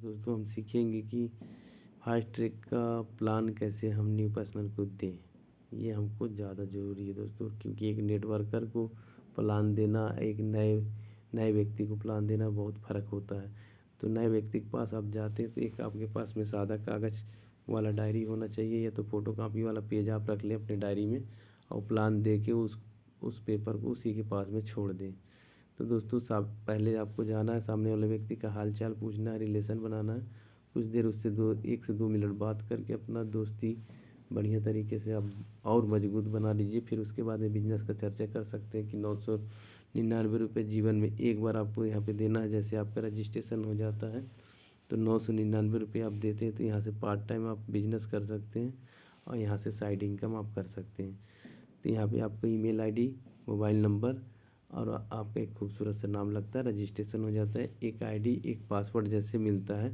दोस्तों हम सीखेंगे कि फास्ट ट्रैक का प्लान कैसे हम न्यू पर्सनल को दें। ये हमको ज़्यादा ज़रूरी है दोस्तों, क्योंकि एक नेटवर्कर को प्लान देना, एक नए नए व्यक्ति को प्लान देना बहुत फ़र्क होता है। तो नए व्यक्ति के पास आप जाते हैं तो एक आपके पास में सादा कागज़ वाला डायरी होना चाहिए, या तो फ़ोटोकॉपी वाला पेज आप रख लें अपने डायरी में, और प्लान दे के उस पेपर को उसी के पास में छोड़ दें। तो दोस्तों पहले आपको जाना है, सामने वाले व्यक्ति का हाल चाल पूछना है, रिलेशन बनाना है। कुछ देर उससे 1 से 2 मिनट बात करके अपना दोस्ती बढ़िया तरीके से आप और मजबूत बना लीजिए। फिर उसके बाद में बिजनेस का चर्चा कर सकते हैं कि 999 रुपये जीवन में एक बार आपको यहाँ पे देना है। जैसे आपका रजिस्ट्रेशन हो जाता है तो 999 रुपये आप देते हैं, तो यहाँ से पार्ट टाइम आप बिजनेस कर सकते हैं और यहाँ से साइड इनकम आप कर सकते हैं। तो यहाँ पे आपको ईमेल आईडी, मोबाइल नंबर और आपका एक खूबसूरत सा नाम लगता है, रजिस्ट्रेशन हो जाता है, एक आईडी, एक पासवर्ड जैसे मिलता है।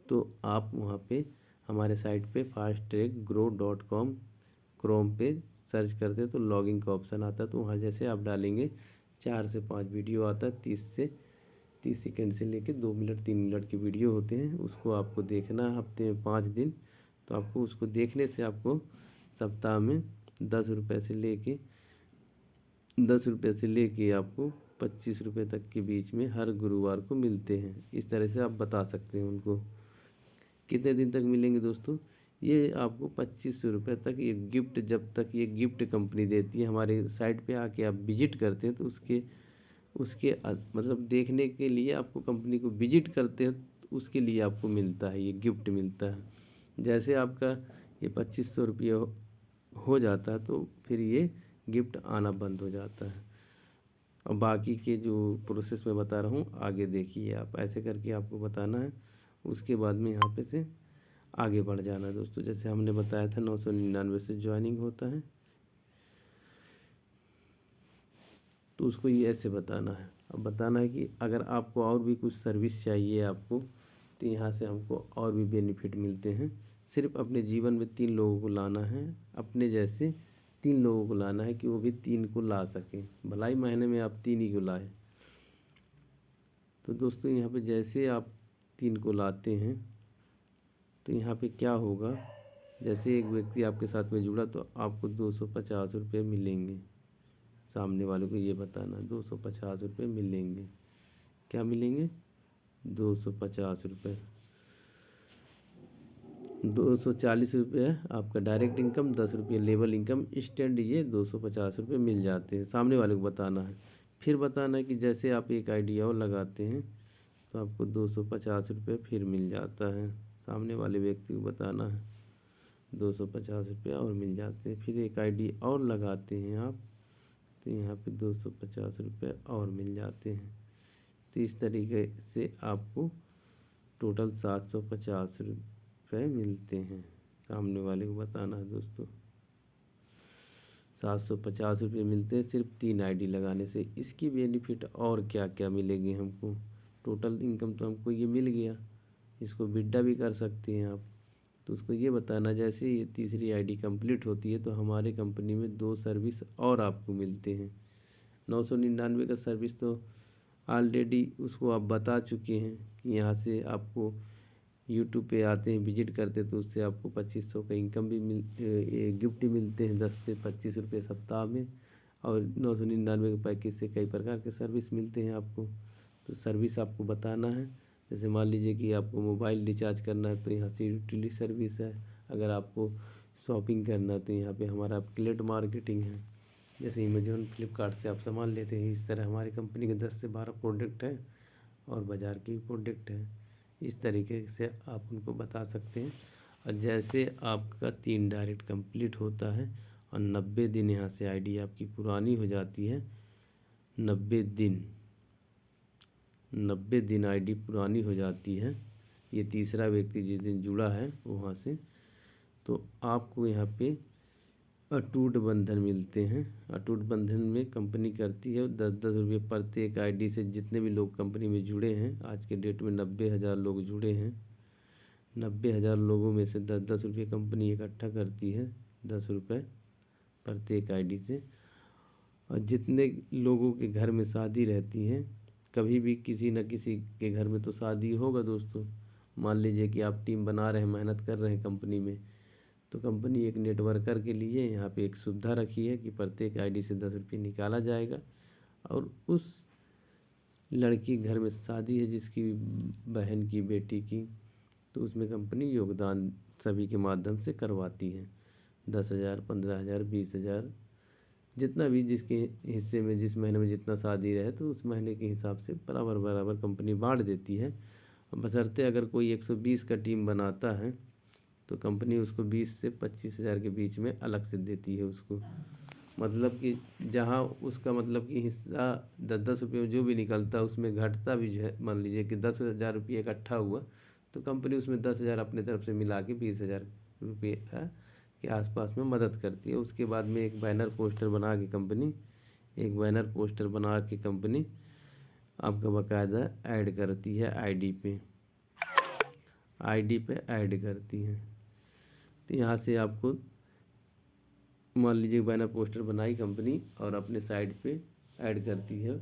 तो आप वहाँ पे हमारे साइट पे fasttrackgrow.com क्रोम पे सर्च करते हैं तो लॉगिन का ऑप्शन आता है। तो वहाँ जैसे आप डालेंगे 4 से 5 वीडियो आता है, 30 सेकंड से लेके 2 मिनट 3 मिनट की वीडियो होते हैं। उसको आपको देखना है हफ्ते में 5 दिन। तो आपको उसको देखने से आपको सप्ताह में 10 रुपये से लेके आपको 25 रुपये तक के बीच में हर गुरुवार को मिलते हैं। इस तरह से आप बता सकते हैं उनको। कितने दिन तक मिलेंगे दोस्तों? ये आपको 2500 रुपये तक ये गिफ्ट, जब तक ये गिफ्ट कंपनी देती है। हमारे साइट पे आके आप विजिट करते हैं तो उसके उसके मतलब देखने के लिए आपको कंपनी को विजिट करते हैं तो उसके लिए आपको मिलता है, ये गिफ्ट मिलता है। जैसे आपका ये 2500 रुपये हो जाता है तो फिर ये गिफ्ट आना बंद हो जाता है। और बाकी के जो प्रोसेस मैं बता रहा हूँ आगे देखिए, आप ऐसे करके आपको बताना है। उसके बाद में यहाँ पे से आगे बढ़ जाना है दोस्तों। जैसे हमने बताया था 999 से ज्वाइनिंग होता है, तो उसको ये ऐसे बताना है। अब बताना है कि अगर आपको और भी कुछ सर्विस चाहिए आपको, तो यहाँ से हमको और भी बेनिफिट मिलते हैं। सिर्फ अपने जीवन में 3 लोगों को लाना है, अपने जैसे 3 लोगों को लाना है कि वो भी 3 को ला सकें। भलाई महीने में आप 3 ही को लाएं। तो दोस्तों यहाँ पे जैसे आप 3 को लाते हैं तो यहाँ पे क्या होगा, जैसे एक व्यक्ति आपके साथ में जुड़ा तो आपको 250 रुपये मिलेंगे। सामने वाले को ये बताना 250 रुपये मिलेंगे। क्या मिलेंगे? 250 रुपये। 240 रुपये है आपका डायरेक्ट इनकम, 10 रुपये लेबर इनकम, स्टैंड, ये 250 रुपये मिल जाते हैं। सामने वाले को बताना है। फिर बताना है कि जैसे आप एक आइडिया और लगाते हैं तो आपको 250 रुपये फिर मिल जाता है। सामने वाले व्यक्ति को बताना है 250 रुपये और मिल जाते हैं। फिर एक आईडी और लगाते हैं आप तो यहाँ पे 250 रुपये और मिल जाते हैं। तो इस तरीके से आपको टोटल 750 रुपये मिलते हैं। सामने वाले को बताना है दोस्तों 750 रुपये मिलते हैं सिर्फ 3 आईडी लगाने से। इसकी बेनिफिट और क्या क्या मिलेगी हमको? टोटल इनकम तो हमको ये मिल गया, इसको विड्रा भी कर सकते हैं आप। तो उसको ये बताना जैसे ये तीसरी आईडी कंप्लीट होती है तो हमारे कंपनी में 2 सर्विस और आपको मिलते हैं। 999 का सर्विस तो ऑलरेडी उसको आप बता चुके हैं कि यहाँ से आपको यूट्यूब पे आते हैं, विजिट करते हैं तो उससे आपको 2500 का इनकम भी गिफ्ट मिलते हैं 10 से 25 रुपये सप्ताह में। और 999 के पैकेज से कई प्रकार के सर्विस मिलते हैं आपको। तो सर्विस आपको बताना है। जैसे मान लीजिए कि आपको मोबाइल रिचार्ज करना है तो यहाँ से यूटिलिटी सर्विस है। अगर आपको शॉपिंग करना है तो यहाँ पे हमारा एफिलिएट मार्केटिंग है। जैसे अमेजोन, फ्लिपकार्ट से आप सामान लेते हैं, इस तरह हमारी कंपनी के 10 से 12 प्रोडक्ट हैं और बाज़ार के भी प्रोडक्ट हैं। इस तरीके से आप उनको बता सकते हैं। और जैसे आपका 3 डायरेक्ट कंप्लीट होता है और 90 दिन यहाँ से आईडी आपकी पुरानी हो जाती है, 90 दिन आईडी पुरानी हो जाती है, ये तीसरा व्यक्ति जिस दिन जुड़ा है वहाँ से, तो आपको यहाँ पे अटूट बंधन मिलते हैं। अटूट बंधन में कंपनी करती है 10-10 रुपये प्रत्येक आईडी से। जितने भी लोग कंपनी में जुड़े हैं, आज के डेट में 90,000 लोग जुड़े हैं, 90,000 लोगों में से 10-10 रुपये कंपनी इकट्ठा करती है, 10 रुपये प्रत्येक आईडी से। और जितने लोगों के घर में शादी रहती है, कभी भी किसी न किसी के घर में तो शादी होगा दोस्तों, मान लीजिए कि आप टीम बना रहे हैं, मेहनत कर रहे हैं कंपनी में, तो कंपनी एक नेटवर्कर के लिए यहाँ पे एक सुविधा रखी है कि प्रत्येक आईडी से 10 रुपये निकाला जाएगा। और उस लड़की के घर में शादी है जिसकी बहन की, बेटी की, तो उसमें कंपनी योगदान सभी के माध्यम से करवाती है। 10,000, 15,000, 20,000, जितना भी जिसके हिस्से में जिस महीने में जितना शादी रहे तो उस महीने के हिसाब से बराबर बराबर कंपनी बांट देती है। बशर्ते अगर कोई 120 का टीम बनाता है तो कंपनी उसको 20 से 25,000 के बीच में अलग से देती है उसको। मतलब कि जहाँ उसका मतलब कि हिस्सा 10-10 रुपये जो भी निकलता है उसमें घटता भी जो है, मान लीजिए कि 10,000 रुपये इकट्ठा हुआ तो कंपनी उसमें 10,000 अपने तरफ से मिला के 20,000 रुपये के आसपास में मदद करती है। उसके बाद में एक बैनर पोस्टर बना के कंपनी आपका बाकायदा ऐड करती है, आईडी पे ऐड करती है। तो यहाँ से आपको मान लीजिए बैनर पोस्टर बनाई कंपनी और अपने साइड पे ऐड करती है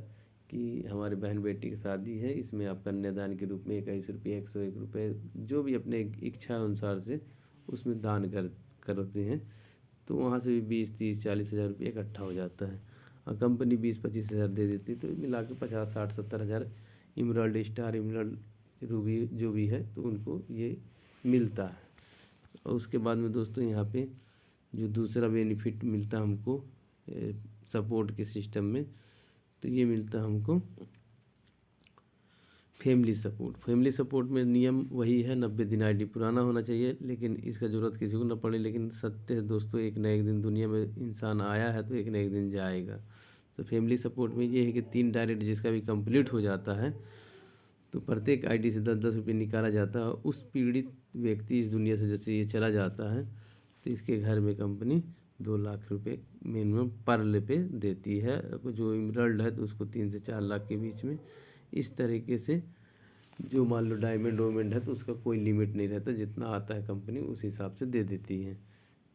कि हमारे बहन बेटी की शादी है, इसमें आप कन्यादान के रूप में 21 रुपये, 101 रुपये, जो भी अपने इच्छा अनुसार से उसमें दान करते हैं। तो वहाँ से भी 20, 30, 40,000 रुपये इकट्ठा हो जाता है और कंपनी 20-25,000 दे देती है। तो मिला के 50, 60, 70,000 इमरल्ड स्टार, इमरल्ड रूबी जो भी है तो उनको ये मिलता है। और उसके बाद में दोस्तों यहाँ पे जो दूसरा बेनिफिट मिलता है हमको सपोर्ट के सिस्टम में, तो ये मिलता है हमको फैमिली सपोर्ट में नियम वही है, 90 दिन आईडी पुराना होना चाहिए, लेकिन इसका ज़रूरत किसी को ना पड़े। लेकिन सत्य है दोस्तों, एक न एक दिन दुनिया में इंसान आया है तो एक न एक दिन जाएगा। तो फैमिली सपोर्ट में ये है कि 3 डायरेक्ट जिसका भी कंप्लीट हो जाता है तो प्रत्येक आईडी से 10-10 रुपये निकाला जाता है। उस पीड़ित व्यक्ति इस दुनिया से जैसे ये चला जाता है तो इसके घर में कंपनी 2 लाख रुपए मिनिमम पर ले पे देती है। जो इमरल्ड है तो उसको 3 से 4 लाख के बीच में। इस तरीके से जो मान लो डायमंड है तो उसका कोई लिमिट नहीं रहता, जितना आता है कंपनी उस हिसाब से दे देती है।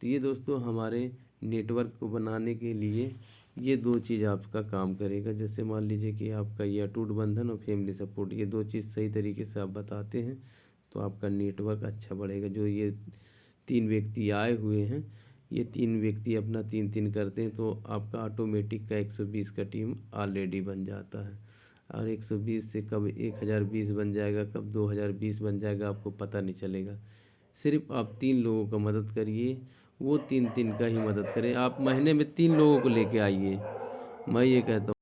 तो ये दोस्तों हमारे नेटवर्क को बनाने के लिए ये 2 चीज़ आपका काम करेगा। जैसे मान लीजिए कि आपका ये अटूट बंधन और फैमिली सपोर्ट, ये 2 चीज़ सही तरीके से आप बताते हैं तो आपका नेटवर्क अच्छा बढ़ेगा। जो ये 3 व्यक्ति आए हुए हैं, ये 3 व्यक्ति अपना 3-3 करते हैं तो आपका ऑटोमेटिक का 120 का टीम ऑलरेडी बन जाता है। और 120 से कब 1020 बन जाएगा, कब 2020 बन जाएगा, आपको पता नहीं चलेगा। सिर्फ आप 3 लोगों का मदद करिए, वो 3-3 का ही मदद करें। आप महीने में 3 लोगों को लेके आइए, मैं ये कहता हूँ।